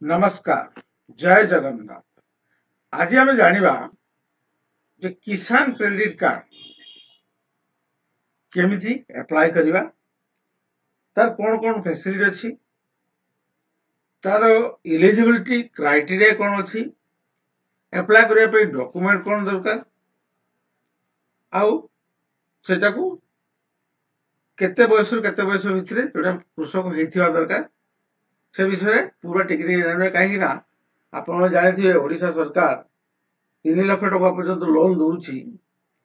नमस्कार जय जगन्नाथ। आज आम जानिबा जे किसान क्रेडिट कार्ड केमिति अप्लाई करिबा, तार कौन कौन फैसिलिटी अच्छी, तार एलिजिबिलिटी क्राइटेरिया कौन अच्छी, अप्लाई करिया पे डॉक्यूमेंट कौन दरकार, आउ सेटा को केते बयस भितर जोटा कृषक होइथिबा दरकार से विषय पूरा टेक्निक जानवे। कहीं आप जानते ओडिशा सरकार 3 लाख टका पर्यंत लोन दौची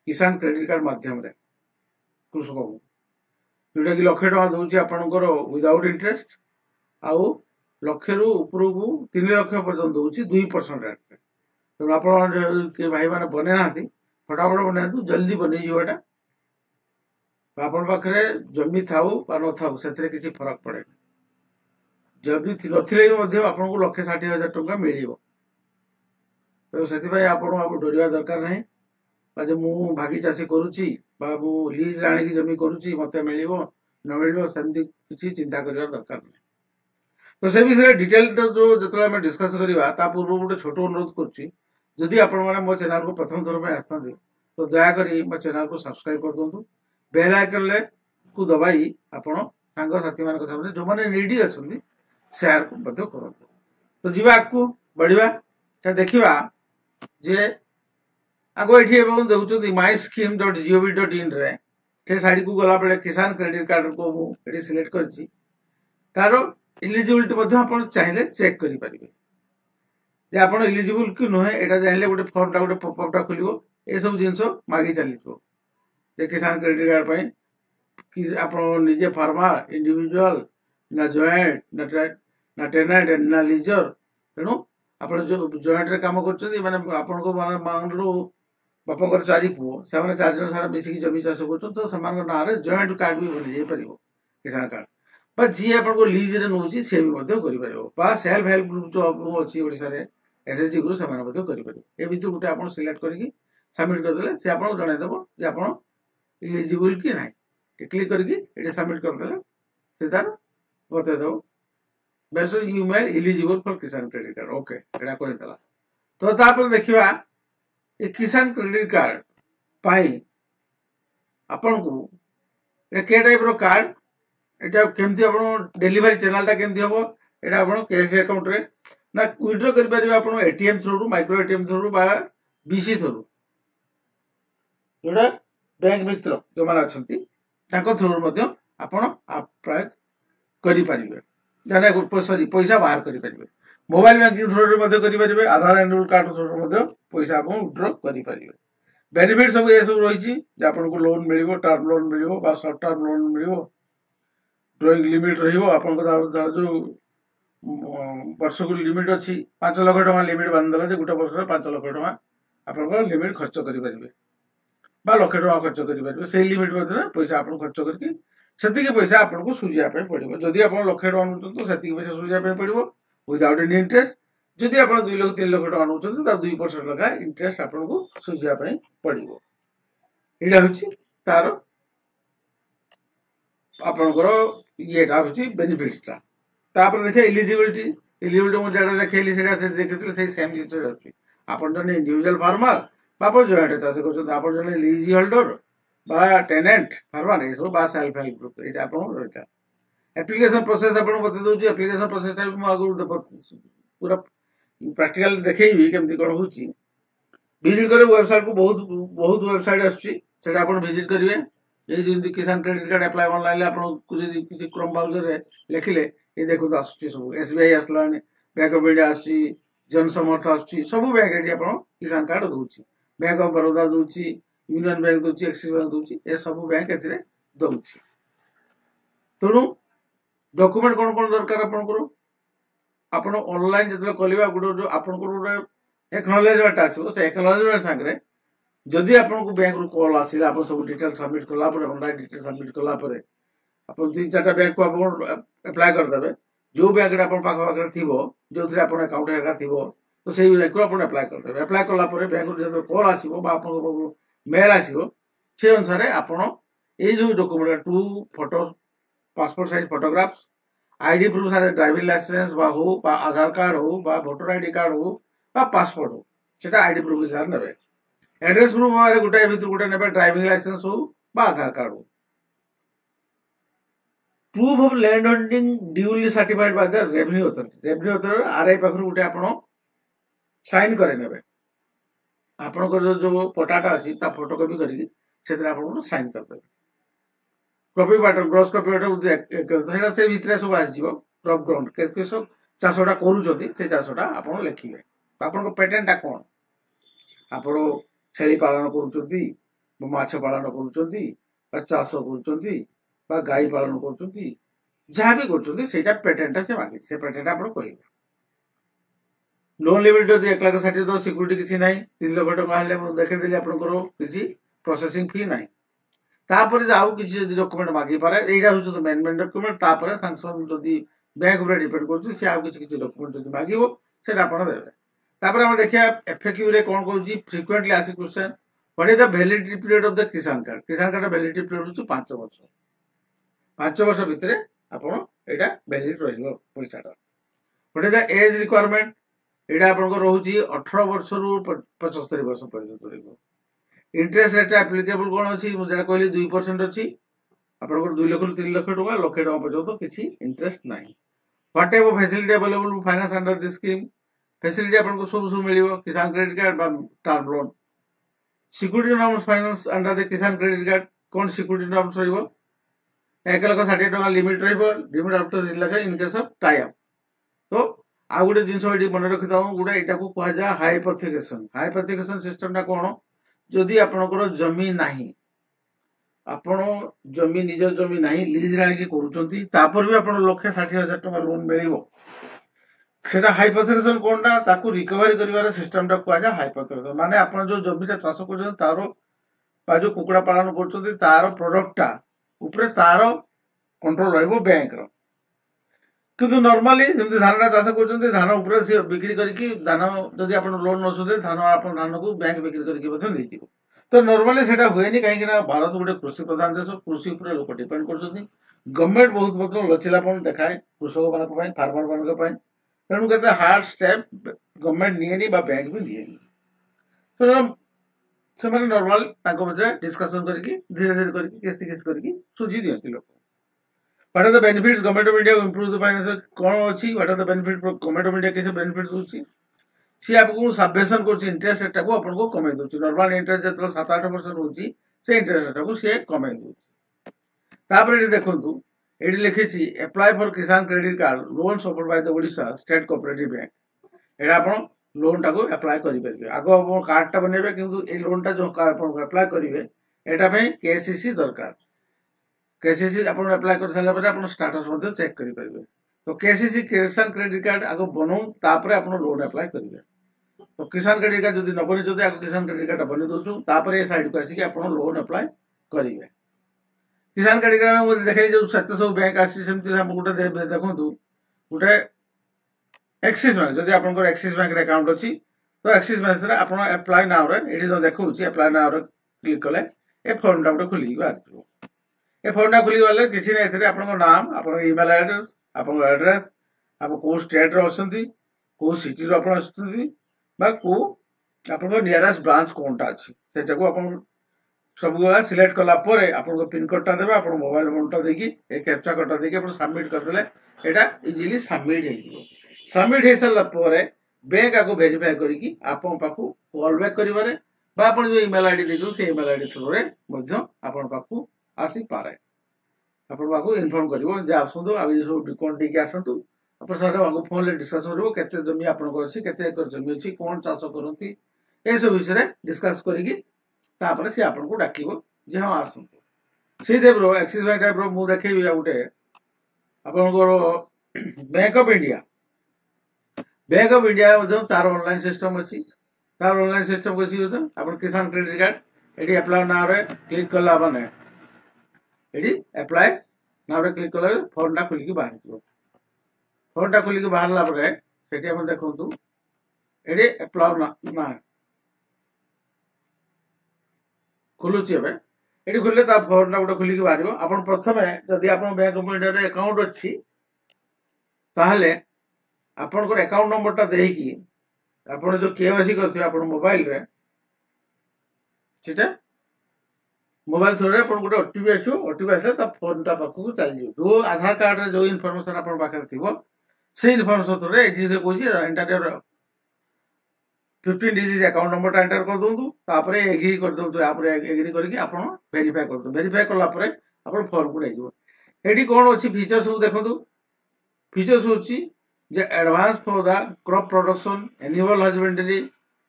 किसान क्रेडिट कार्ड माध्यम कृषक को, जोटा कि लक्षे टका दौची आपणकर विदाउट इंटरेस्ट, आउ लक्षे रु ऊपर को 3 लाख पर्यंत दौची 2% रेट। तेणु आप भाई मैंने बने ना फटाफट बनातु, जल्दी बनी जाटा। आपण पाखे जमी थाऊ न थाऊ से किसी फरक पड़े, जमी नथिले आपको 1,60,000 टंका मिल। तो से आप डरवा दरकार ना जे मु भागी चाषी करुच्ची लीज आनिक जमी करुच्ची मत मिल न मिल सेमती किसी चिंता करने दरकार नहीं। तो से विषय डिटेल जो जो डिस्कस करवा पूर्व गोटे छोट अनुरोध करुँची, आप मो चैनल को प्रथम थर पर आसते तो दयाकोरी मो चैनल को सब्सक्राइब कर दिंतु, बेल आइकन को दबाई आपण सांग साथी मान जो मैंने नीडी अच्छा शेयर करूँ। तो जीवा आगू बढ़िया देखा जे आगो ये देखते myscheme.gov.in से साइड को गला बेले किसान क्रेडिट कार्ड को मुझे सिलेक्ट कर तार इलिजिबिलिटी आप चाहिए चेक करेंगे आप इलिजिबल कि नुहे यहाँ जानले गोटे फर्म गोटे पपअपटा खोल ये सब जिन मागी चलो किसान क्रेडिट कार्ड पर कि आप निजे फार्मर इंडिविजुअल ना जॉइंट ना टेनेंट ना लीजर। तेणु आप जॉइंट काम कर मान लो बापा 4 पुओ से 4 जन सारा मिसिकी जमी चाष कर तो ना जॉइंट कार्ड भी बन पार किसान कार्ड जी आपको लीज नौ सी भी सेल्फ हेल्प ग्रुप जो अच्छी ओडिशा एसएचजी ग्रुप से भर गोटे आप सिलेक्ट करके सबमिट करदे से आपको जनईदेव जे आप इलिजिबल कि ना, क्लिक करके सबमिट करदे से तार बतईदेव बेस्ट यू मेर इलिजिबल फॉर किसान क्रेडिट कार्ड। ओके एटा कहीदेला। तो तापर देखिबा ए किसान क्रेडिट कार्ड पाई आपन को के टाइप रो कार्ड एटा केमती आपन डिलीवरी चैनल ता केमती होबो, एटा आपन कैश अकाउंट रे ना विथड्रॉ कर परिबा आपन ATM through micro ATM through बा बीसी थ्रू जोड़ा बैंक मित्र जो माने अछंती ताको थ्रू मध्ये आपन अप्लाई करि परिबे, जाने सॉरी पैसा बाहर करि परिबे। मोबाइल बैंकिंग थ्रू मध्ये करि परिबे, आधार एनरोल कार्ड थ्रू मध्ये पैसा आपन विथड्रॉ करि परिबे। बेनिफिट सब ये सब रही जे आपन को लोन मिलिबो, टर्म लोन मिलिबो बा शॉर्ट टर्म लोन मिलिबो, ड्रॉइंग लिमिट रहिबो आपन को जो वर्ष को लिमिट अच्छी 5 लाख टका लिमिट बांधला जे गोटे वर्ष 5 लाख टका आपन को लिमिट खर्च करि परिबे बा लाख टका खर्च करि परिबे। से लिमिट मध्ये पैसा आपन खर्च करके सेतिके पैसा आपन को सुजिया पे पड़िबो। जदि आपन लाख टका नउछन तो सेतिके पैसा सुजिया पे पड़िबो विदाउट एनी इंटरेस्ट। जदि आपन 2 लाख 3 लाख टका नउछन तो 2% लगा इंटरेस्ट आपन को सुजिया पे पड़िबो। एडा होची तार आपनकर येटा होची बेनिफिट्स ता। तापर देखे इलिजिबिलिटी मु जेटा देखैली सेटा से देखैतले से सेम जितो रहछि। आपन जने इंडिविजुअल फार्मर बापर जॉइंट चाष करछन, आपन जने लीज होल्डर बा टेनेंट फार्मर ए सब बा सेल्फ हेल्प ग्रुप एटा आपन रहता। एप्लीकेशन प्रोसेस आपन बते दोछि। एप्लीकेशन प्रोसेस टाइप मु आगु पूरा प्रैक्टिकल देखैबी केमति कोन होछि। विजिट करे वेबसाइट को बहुत वेबसाइट आछि सेटा आपन विजिट करिवे। ये जो किसान क्रेडिट कार्ड अप्लाई ऑनलाइन आपन किसी क्रोम ब्राउजर रे लिखिले ये देखो आसुची सब एसबीआई आसलानी, बैंक ऑफ इंडिया आसुची, जनसमर्थ आसुची, सब बैंक एटी आपन किसान कार्ड दोछि। बैंक ऑफ बड़ौदा दोछि, यूनियन बैंक दोछि, एक्सिस बैंक दोछि, ए सब बैंक एथिरे दोछि। तेणु डॉक्यूमेंट कोन कोन दरकार आपन करो आपन ऑनलाइन जतले कलिबा गुडो जो आपन को गुडो एक्नॉलेजमेंट आछो से एक्नॉलेजमेंट संगरे जदि आपन को बैंक रो कॉल आसिला आपन सब डिटेल सबमिट कला पर ऑनलाइन डिटेल सबमिट कला पर आपन 3-4टा बैंक को आपन अप्लाई कर देबे। जो बैंक रे आपन पाखा पाखा थिबो जो थरे आपन अकाउंट हेगा थिबो तो सेही बैंक को आपन अप्लाई कर देबे। अप्लाई कला पर बैंक रो जदि कॉल आसीबो बा आपन को मेल आसीबो से अनुसार आपन ए जो document 2 photo passport size photographs ID proof सारे ड्राइविंग लाइसेंस बा हो बा आधार कार्ड हो बा भोटर आईडी कार्ड हो बा पासपोर्ट हो सेटा आईडी प्रूफ हिसाब नेबे एड्रेस प्रूफ भाव गोटे भर गोटे ने ड्राइविंग लाइसेंस हो बा आधार कार्ड हो proof of land holding duly certified by the revenue authority RI पाखर गोटे आपण साइन करे नेबे आपन जो पटाटा अच्छी फोटोकॉपी करके साइन करदे crop water gross crop water से भितर सब आसो क्रॉप ग्राउंड के सब चाषटा करुँचा आप लिखे आपन पेटेंटा कौन आपण छेली पालन कर माछ पालन कर चाष कर गाई पालन कर जहाँ भी कर पेटेंटा से मागे से पेटेंटा आप कह लोन लिमिट जब 1,60,000 तो सिक्यूरीटी किसी ना 3 लाख टका देखेदेली आपंकर किसी प्रोसेसिंग फी ना तापर आउ किसी डॉक्यूमेंट मागी पारे यहाँ हूँ तो मेन डॉक्यूमेंट तापर सांसन जदि बैंक उपर डिपेंड कर सी आउ किसी डॉक्यूमेंट जब मागे से देवे तापर हम देखिए एफएक्यू रे कौन कहूँ फ्रिक्वेंटली आसी question what is the validity period of the Kisan card validity period हूँ 5 वर्ष 5 वर्ष भितर आपड़ यहाँ वैलिड रईसाटा what is the age requirement यहाँ आप रोचे 18 वर्ष रु 75 वर्ष पर्यटन इंटरेस्ट रेट एप्लिकेबल कौन अच्छी मुझे कहली 2% अच्छी आप 2 लाख रु 3 लाख टका लक्षे टका पर्यटन किसी इंटरेस्ट ना what type of facility available finance under this scheme facility आपको सब मिल Kisan credit card term loan security norms finance under the Kisan credit card कौन सिक्यूरिटी नॉर्म्स रही 1,60,000 टका limit limit up to 3 lakh in case of tie up तो आउ गोटे जिन मन रखी था गोटे यहाँ को कहुए हाइपोथेकेशन सिस्टम कौन जदि आपणकर जमी ना आपण जमी निज जमी ना लीज आनिक कर भी आप 1,60,000 टका लोन मिल हाइपोथेकेशन कौन ताकू रिकवरी कर सिस्टम कहुए हाइपोथेकेशन माने आप जो जमीटा चाष कर तार जो कुकुड़ा पालन कर तार प्रोडक्टा उपरे तार कंट्रोल रहिबो बैंक रो किंतु नॉर्मली जब धान चाष कर धान उपर से बिक्री करके धान जदि आप लोन न सुधे धान आप धान को बैंक बिक्री करके तो नॉर्मली से हुए कहीं भारत गोटे कृषि प्रधान देश कृषि उपर लोक डिपेंड कर गवर्नमेंट बहुत बहुत लचिलापन देखाए कृषक मान फार्मर मान तेणु के हार्ड स्टेप गवर्नमेंट निएनी बैंक भी निएनी तो से नॉर्मल मध्य डिस्कसन करके धीरे धीरे करके किस्ती किस्ती करके सुझी दिखती लोक what are the benefits government of India improve the finance कौन अच्छी what are the benefit government of India किसी बेनिफिट दूसरी सी आपको सब्वेशन कर इंटरेस्ट रेट को आपको कमे दूसरी नॉर्मल इंटरेस्ट जो 7-8% होची से इंटरेस्ट रेट को सी कमे दूसरी देखु ये लिखी अप्लाई फॉर किसान credit card loan support by the Odisha state cooperative bank ये आप लोन टाक अप्लाई करेंगे आग कार्ड टा बनइबे किंतु ये लोन टा जो अप्लाई करेंगे यहाँ केसीसी दरकार केसीसी आप अप्लाई कर सारा आप स्टाटस चेक करेंगे तो केसीसी किसान क्रेडिट कार्ड आग बनाऊ तापर आप लोन अप्लाई करेंगे तो किसान क्रेडिट कार्ड जब न बनी आग किसान क्रेडिट कार्ड बनी दूसर ये साइड को आसिक आप लोन अप्लाई करेंगे किसान क्रेडिट कार्ड देखे जो सत्य सब बैंक आसमती गोटे देखूँ गोटे एक्सिस बैंक जब आप एक्सिस बैंक अकाउंट अच्छी तो एक्सिस बैंक आप अप्लाई नाउ ये जो देखा अप्लाई नाउ क्लिक कले ये फॉर्म टा गोटे खुल बाहर ये फॉर्म टा खुली गले किसी ना आप नाम आप इमेल एड्रेस आप एड्रेस आप कौ स्टेट कौ सिटी कौ आप नियरेस्ट ब्रांच कौन टा अच्छी से सब सिलेक्ट कलापर आपको पिन कोड टा देवे आप मोबाइल नंबर देकी कैप्चा कोड टा देकी सबमिट करदे यहाँ इजिली सबमिट हो सबमिट हो सारा बैंक आपको वेरीफाई करके आपण पाखु कॉल बैक करें आप जो इमेल आईडी देखो से इमेल आईडी थ्रू आपण पाखु आसी पारे आपण पाखु इनफॉर्म करिवो जे आसंतु आ सब कौन टी आसतु आप सर फोन में डिस्कसन करिवो केते जमी आपन अच्छी केते एकर जमी अच्छी कौन चाष करती ये सब विषय डिस्कस करिकी तापर सी आपन को डाकिबो जे हाँ आसंतु से टाइप रो एक्सिस बैंक टाइप रो मु देखैबी गोटे आपन बैंक ऑफ इंडिया तार ऑनलाइन सिस्टम अच्छी तार ऑनलाइन सिस्टम अच्छी आप किसान क्रेडिट कार्ड ये अप्लाई नाउ रे क्लिक कला माने ये अप्लाई नाउ रे क्लिक कला फॉर्म टा खुल के बाहर फॉर्म टा खुल के बाहरला देखु ये अप्लाई ना खुलुची ये खुले फॉर्म टा गोटे खुल के बाहर आप प्रथम जदि आप बैंक ऑफ इंडिया अकाउंट अच्छी ताहले आपनकर अकाउंट नंबरटा देकी आपण जो केवाईसी करथिबे आपण मोबाइल रे सेटा मोबाइल थ्रू रे आपण गोटे ओटीपी आसो ओटीपी आसले ता फोन ता पाखु चल जियो जो आधार कार्ड रे जो इन्फॉर्मेशन आपण पाखे थिबो से इन्फॉर्मेशन थ्रू रे एठी रे Kochi enter 15 digit account number टा एंटर कर दोंतु तापरे एग्री कर दोंतु आपरे एग्री करके आपण वेरीफाई कर दो वेरीफाई करला परे आपण फॉर्म को आइजो एठी कोन अछि फीचर्स सब देखंतु फीचर्स होची जे advance for the crop production animal husbandry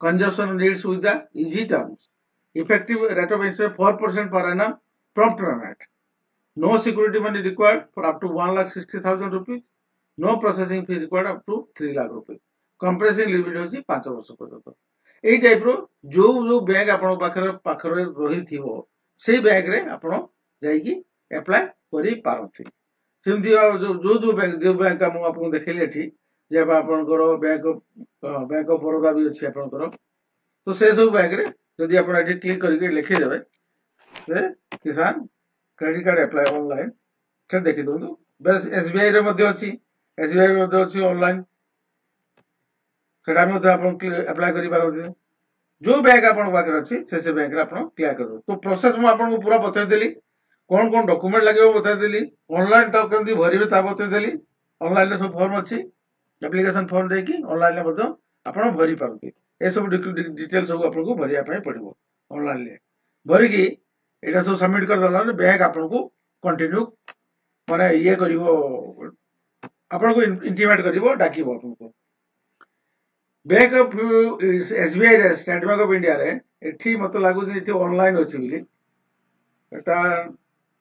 consumption needs with the easy terms effective rate of interest 4% per annum prompt payment no security money required for up to 1,60,000 rupees no processing fee required up to 3 lakh rupees compressing limit होची 5 वर्ष पर्यंत एई type रो जो bank आपण पाखर रही थिवो सेई bank रे आपण जाई की अप्लाई करि पारथि सेमति जो बैंक हम आपन देखैले एठी जे आपण करो बैंक ऑफ बड़ौदा भी अछि आपण करो तो से सब बैंक रे यदि आप क्लिक करके लिखी देवे किसान क्रेडिट कार्ड अप्लाई ऑनलाइन से देखी दो बस एसबीआई रे मध्ये अछि एसबीआई रे मध्ये अछि ऑनलाइन सेटा मध्ये आपण अप्लाई करि पारथि जो बैंक आपण पाखर अछि से बैंक रे आपण क्लियर करू तो प्रोसेस मु आपण को पूरा बता देली कोन डॉक्यूमेंट लागेबो बता देली ऑनलाइन टा केमति भरिबे ता बता देली ऑनलाइन रे सब फॉर्म अछि एप्लीकेशन फॉर्म देकी ऑनलाइन रे मध्ये आपण भरि पारथि ए सब डिटेल सब आपन को भरिया पय पड़िबो ऑनलाइन ले भरि की एटा सब सबमिट कर दला ने बैंक आपन को कंटिन्यू माने ये करिवो आपन को इंटीमेट करिवो डाकिबो आपन को बैंक ऑफ एसबीआई रे स्टेट बैंक ऑफ इंडिया रे एठी मत लागु जे एठी ऑनलाइन अछि बिली एटा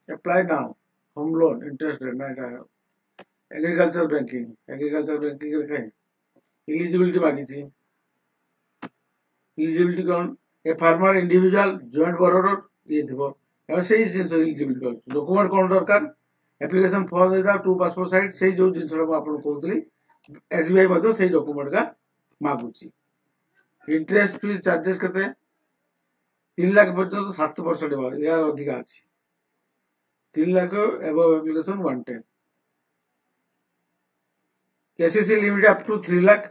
apply now home loan interest rate ना एटा एग्रीकल्चर बैंकिंग रे कहे एलिजिबिलिटी मागी छी एलिजिबिलिटी कौन a farmer individual joint borrower ये थिबो ए सेही जिंस एलिजिबिलिटी डॉक्यूमेंट कोन दरकार एप्लीकेशन फॉर्म देदा टू पासपोर्ट साइज सेही जो जिंस रो आपन कहउतली एसबीआई मध्ये सेही डॉक्यूमेंट का मागुची इंटरेस्ट फ्री चार्जेस कते 3 लाख पर्यंत 7% देबा यार अधिक अछि 3 lakh above application 110 KCC limit up to 3 lakh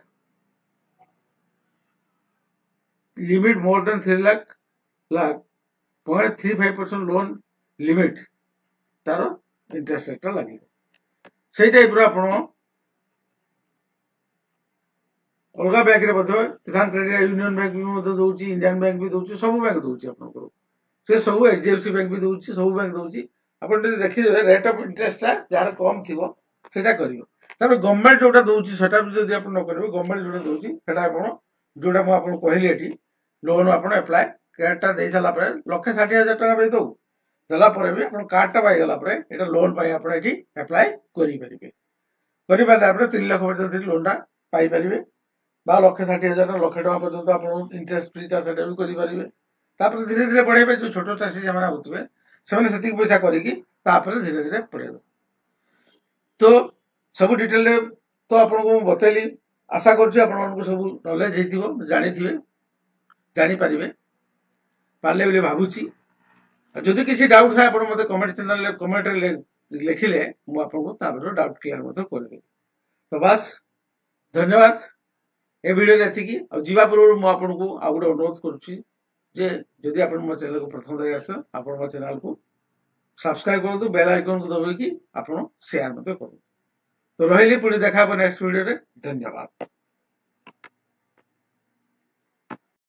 limit more than 3 lakh 0.35% loan limit तारो इंटरेस्ट रेट लागि सेही टाइप रो आपण अलगा बैंक रे बदो किसान क्रेडिट यूनियन बैंक भी मदद दोची इंडियन बैंक भी दोची सब बैंक दोची आपण को से सब एचडीएफसी बैंक भी दोची सब बैंक दोची आपण जदि देखि रेट ऑफ इंटरेस्ट ता जार कम थिवो सेटा करियो तापर गवर्नमेंट जोटा दोची सेटा भी जदि आपण न करबो गवर्नमेंट जोटा दोची सेटा आपण जोटा म आपण कहली एठी लोन आपण अप्लाई कार्डटा दे साला पर 1,60,000 टका पे दो दला पर भी आपण कार्डटा पाई गला पर एटा लोन पाई आपण एठी अप्लाई करि पारिबे आपण 3 लाख पर्यंत लोनटा पाई परिबे बा 1,60,000 लाख टका पर्यंत आपण इंटरेस्ट फ्री ता सेटा भी करि पारिबे तापर धीरे धीरे पढेबे जो छोटो चासी जमाना होतबे सेमने सेतिक पैसा करी की तापर धीरे धीरे पढेबे तो सब डिटेल रे तो आपण को बतेली आशा करछु आपण को सब नॉलेज हेतिबो जानिथिबे जानी पारिबे पारले बोले भाबुची जदि किसी डाउट था आपण मते कमेंट चैनल ले कमेंट रे लिखिले मु आपन को तापर डाउट क्लियर मते कर देबे तो बस धन्यवाद ए वीडियो रे एतिकी आ जीवा पूर्व मु आपन को आ गुडे अनुरोध करछि जे जदि आपन मो चैनल को प्रथम दे आसो आपन मो चैनल को सब्सक्राइब कर दो बेल आइकन को दबाई की आपन शेयर मते करू तो रहिली पुणी देखा नेक्स्ट वीडियो रे धन्यवाद।